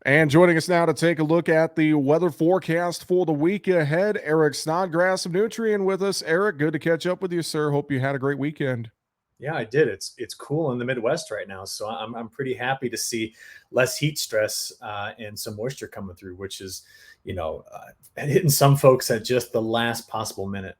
And joining us now to take a look at the weather forecast for the week ahead, Eric Snodgrass of Nutrien with us. Eric, good to catch up with you, sir. Hope you had a great weekend. Yeah, I did. It's cool in the Midwest right now, so I'm pretty happy to see less heat stress and some moisture coming through, which is, hitting some folks at just the last possible minute.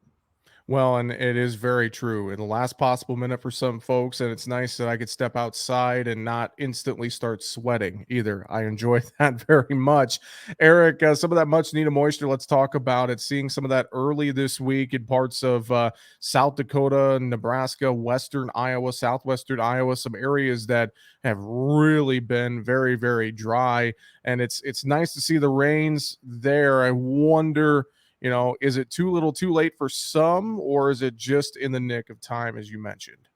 Well, and it is very true. In the last possible minute for some folks, and it's nice that I could step outside and not instantly start sweating either. I enjoy that very much. Eric, some of that much needed moisture, let's talk about it. Seeing some of that early this week in parts of South Dakota, Nebraska, Western Iowa, Southwestern Iowa, some areas that have really been very, very dry. And it's nice to see the rains there. I wonder, is it too little too late for some, or is it just in the nick of time, as you mentioned?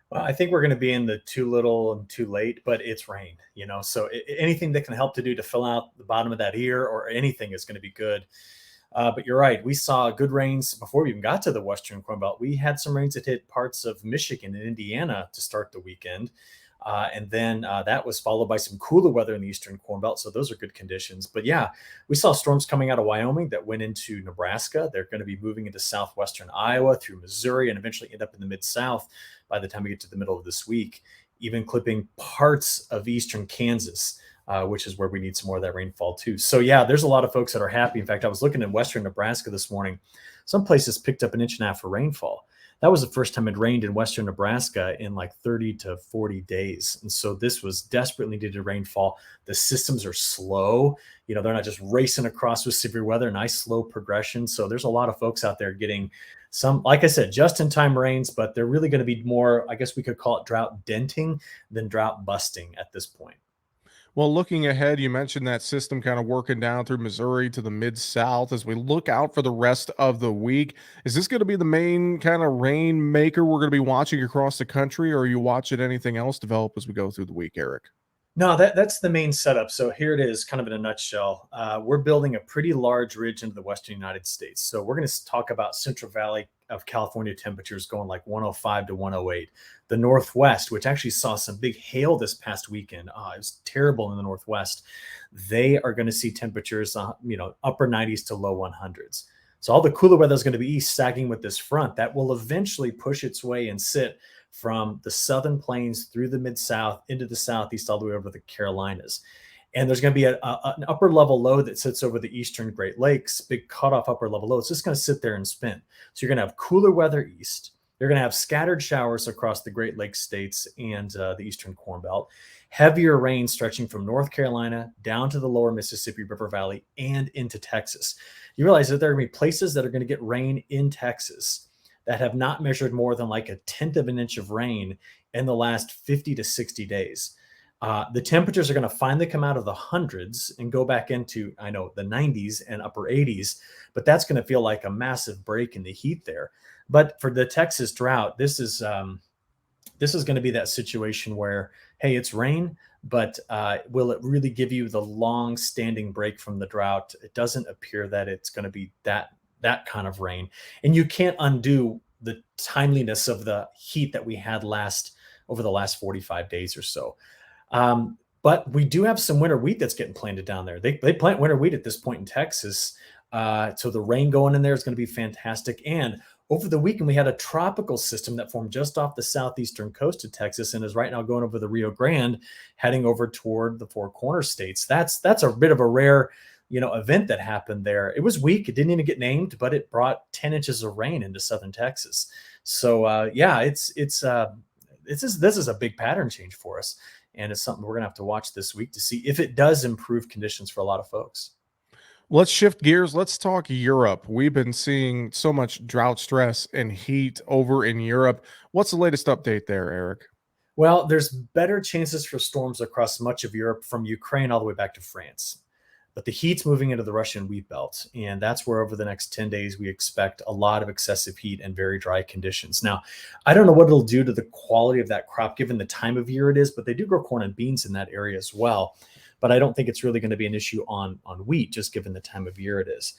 Well, I think we're going to be in the too little and too late, but it's rain, so anything that can help to do to fill out the bottom of that ear or anything is going to be good. But you're right. We saw good rains before we even got to the Western Corn Belt. We had some rains that hit parts of Michigan and Indiana to start the weekend. And then that was followed by some cooler weather in the Eastern Corn Belt. So those are good conditions. But yeah, we saw storms coming out of Wyoming that went into Nebraska. They're going to be moving into southwestern Iowa through Missouri and eventually end up in the Mid-South by the time we get to the middle of this week, even clipping parts of eastern Kansas. Which is where we need some more of that rainfall too. So yeah, there's a lot of folks that are happy. In fact, I was looking at western Nebraska this morning. Some places picked up 1.5 inches of rainfall. That was the first time it rained in western Nebraska in like 30 to 40 days. And so this was desperately needed rainfall. The systems are slow. They're not just racing across with severe weather, nice slow progression. So there's a lot of folks out there getting some, like I said, just in time rains, but they're really going to be more, I guess we could call it drought denting than drought busting at this point. Well, looking ahead, you mentioned that system kind of working down through Missouri to the mid South. As we look out for the rest of the week, is this going to be the main kind of rainmaker we're going to be watching across the country, or are you watching anything else develop as we go through the week, Eric? No, that's the main setup. So here it is, kind of in a nutshell. We're building a pretty large ridge into the western United States. So we're going to talk about Central Valley of California temperatures going like 105 to 108. The Northwest, which actually saw some big hail this past weekend, it was terrible in the Northwest. They are going to see temperatures, upper 90s to low 100s. So all the cooler weather is going to be east, sagging with this front that will eventually push its way and sit from the southern plains through the mid-south into the southeast all the way over the Carolinas. And there's going to be an upper level low that sits over the eastern Great Lakes, big cutoff upper level low. It's just going to sit there and spin. So you're going to have cooler weather east. You're going to have scattered showers across the Great Lakes states and the eastern Corn Belt. Heavier rain stretching from North Carolina down to the lower Mississippi River Valley and into Texas. You realize that there are going to be places that are going to get rain in Texas that have not measured more than like 1/10 of an inch of rain in the last 50 to 60 days. The temperatures are going to finally come out of the hundreds and go back into, I know, the 90s and upper 80s, but that's going to feel like a massive break in the heat there. But for the Texas drought, this is going to be that situation where, hey, it's rain, but will it really give you the long-standing break from the drought? It doesn't appear that it's going to be that kind of rain, and you can't undo the timeliness of the heat that we had over the last 45 days or so. But we do have some winter wheat that's getting planted down there. They plant winter wheat at this point in Texas. So the rain going in there is going to be fantastic. And over the weekend, we had a tropical system that formed just off the southeastern coast of Texas and is right now going over the Rio Grande, heading over toward the Four Corners states. That's a bit of a rare, event that happened there. It was weak. It didn't even get named, but it brought 10 inches of rain into southern Texas. So yeah, this is a big pattern change for us. And it's something we're going to have to watch this week to see if it does improve conditions for a lot of folks. Let's shift gears. Let's talk Europe. We've been seeing so much drought stress and heat over in Europe. What's the latest update there, Eric? Well, there's better chances for storms across much of Europe from Ukraine all the way back to France. But the heat's moving into the Russian wheat belt. And that's where over the next 10 days, we expect a lot of excessive heat and very dry conditions. Now, I don't know what it'll do to the quality of that crop given the time of year it is, but they do grow corn and beans in that area as well. But I don't think it's really going to be an issue on wheat, just given the time of year it is.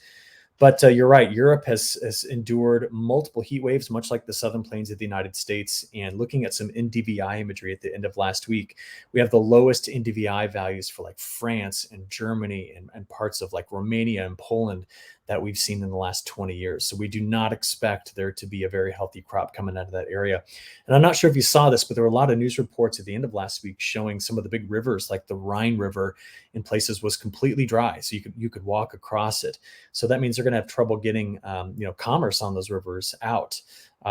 But you're right. Europe has endured multiple heat waves, much like the southern plains of the United States. And looking at some NDVI imagery at the end of last week, we have the lowest NDVI values for like France and Germany and parts of like Romania and Poland that we've seen in the last 20 years. So we do not expect there to be a very healthy crop coming out of that area. And I'm not sure if you saw this, but there were a lot of news reports at the end of last week showing some of the big rivers, like the Rhine River, in places was completely dry, so you could walk across it. So that means they're going to have trouble getting commerce on those rivers out.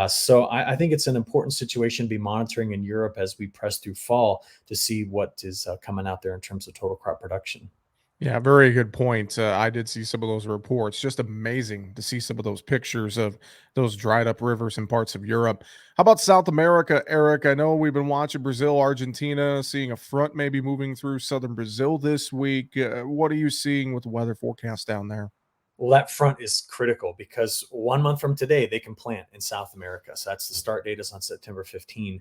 So I think it's an important situation to be monitoring in Europe as we press through fall to see what is coming out there in terms of total crop production. Yeah, very good point. I did see some of those reports. Just amazing to see some of those pictures of those dried up rivers in parts of Europe. How about South America, Eric? I know we've been watching Brazil, Argentina, seeing a front maybe moving through southern Brazil this week. What are you seeing with the weather forecast down there? Well, that front is critical because 1 month from today, they can plant in South America. So that's the start date is on September 15.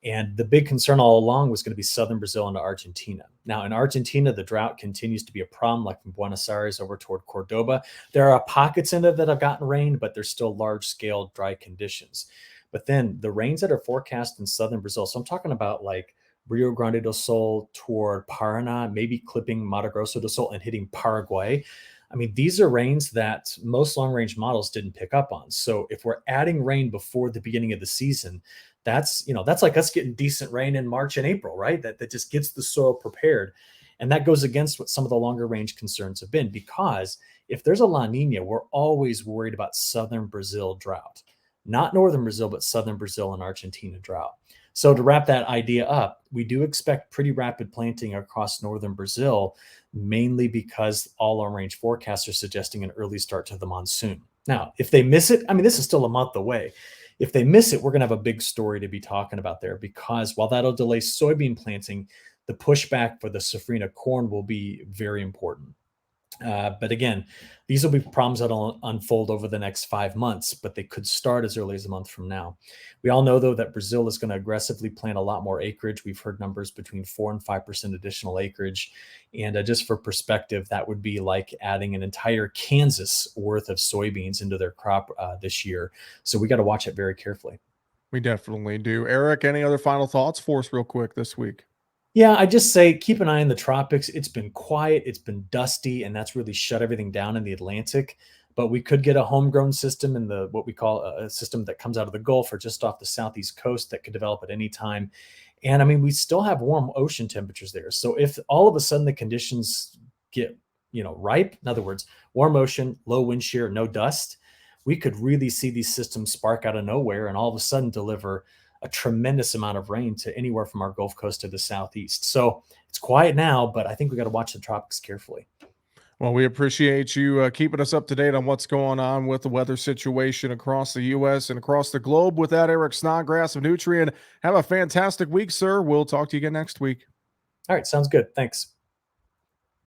And the big concern all along was going to be southern Brazil into Argentina. Now, in Argentina, the drought continues to be a problem, like from Buenos Aires over toward Cordoba. There are pockets in it that have gotten rain, but there's still large scale dry conditions. But then the rains that are forecast in southern Brazil, so I'm talking about like Rio Grande do Sul toward Paraná, maybe clipping Mato Grosso do Sul and hitting Paraguay. I mean, these are rains that most long range models didn't pick up on. So if we're adding rain before the beginning of the season, that's like us getting decent rain in March and April, right? That just gets the soil prepared. And that goes against what some of the longer range concerns have been, because if there's a La Nina, we're always worried about southern Brazil drought, not northern Brazil, but southern Brazil and Argentina drought. So to wrap that idea up, we do expect pretty rapid planting across northern Brazil, mainly because all long range forecasts are suggesting an early start to the monsoon. Now, if they miss it, I mean, this is still a month away. If they miss it, we're going to have a big story to be talking about there, because while that'll delay soybean planting, the pushback for the safrinha corn will be very important. But again, these will be problems that'll unfold over the next 5 months, but they could start as early as a month from now. We all know, though, that Brazil is going to aggressively plant a lot more acreage. We've heard numbers between 4 and 5% additional acreage. And just for perspective, that would be like adding an entire Kansas worth of soybeans into their crop this year. So we got to watch it very carefully. We definitely do. Eric, any other final thoughts for us, real quick, this week? Yeah, I just say keep an eye on the tropics. It's been quiet, it's been dusty, and that's really shut everything down in the Atlantic. But we could get a homegrown system in the what we call a system that comes out of the Gulf or just off the southeast coast that could develop at any time. And I mean, we still have warm ocean temperatures there. So if all of a sudden the conditions get, ripe, in other words, warm ocean, low wind shear, no dust, we could really see these systems spark out of nowhere and all of a sudden deliver a tremendous amount of rain to anywhere from our Gulf Coast to the southeast. So it's quiet now, but I think we got to watch the tropics carefully. Well, we appreciate you keeping us up to date on what's going on with the weather situation across the U.S. and across the globe. With that, Eric Snodgrass of Nutrien, have a fantastic week, sir. We'll talk to you again next week. All right, sounds good. Thanks.